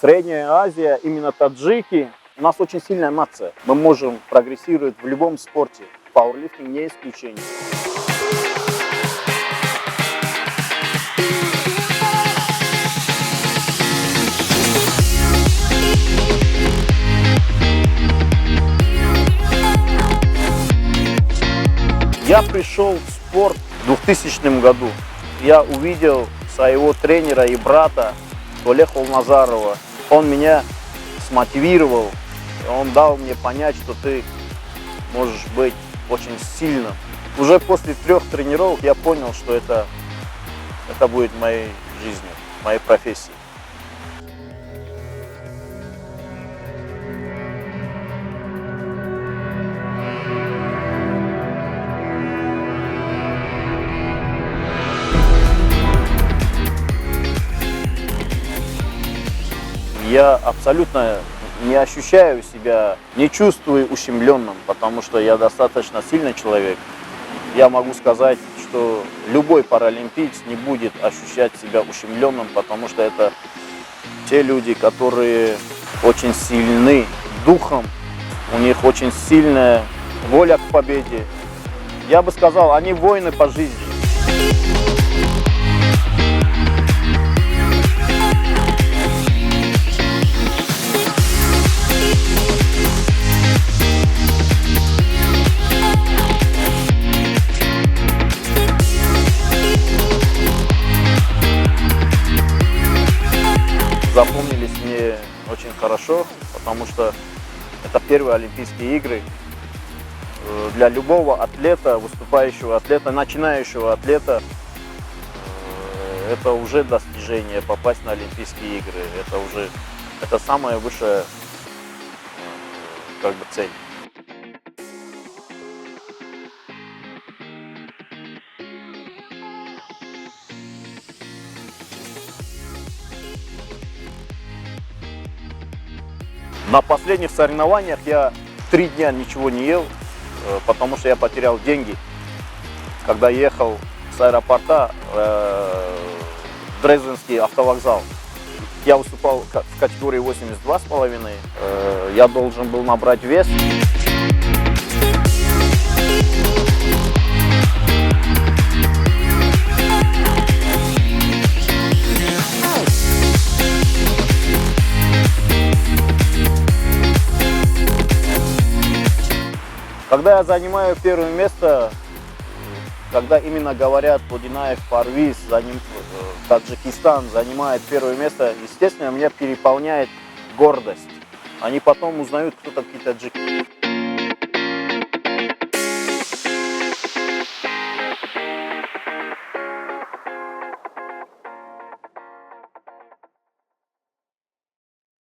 Средняя Азия, именно таджики, у нас очень сильная нация. Мы можем прогрессировать в любом спорте. Пауэрлифтинг не исключение. Я пришел в спорт в 2000 году. Я увидел своего тренера и брата Толе Холназарова. Он меня смотивировал, он дал мне понять, что ты можешь быть очень сильным. Уже после 3 тренировок я понял, что это будет моей жизнью, моей профессией. Я абсолютно не ощущаю себя, не чувствую ущемленным, потому что я достаточно сильный человек. Я могу сказать, что любой паралимпиец не будет ощущать себя ущемленным, потому что это те люди, которые очень сильны духом, у них очень сильная воля к победе. Я бы сказал, они воины по жизни. Запомнились мне очень хорошо, потому что это первые Олимпийские игры. Для любого атлета, выступающего атлета, начинающего атлета, это уже достижение попасть на Олимпийские игры. Это самая высшая цель. На последних соревнованиях я 3 дня ничего не ел, потому что я потерял деньги. Когда ехал с аэропорта в Дрезденский автовокзал, я выступал в категории 82,5, я должен был набрать вес. Когда я занимаю первое место, когда именно говорят Бодинаев Парвиз, Таджикистан занимает первое место, естественно, меня переполняет гордость. Они потом узнают, кто такие таджики.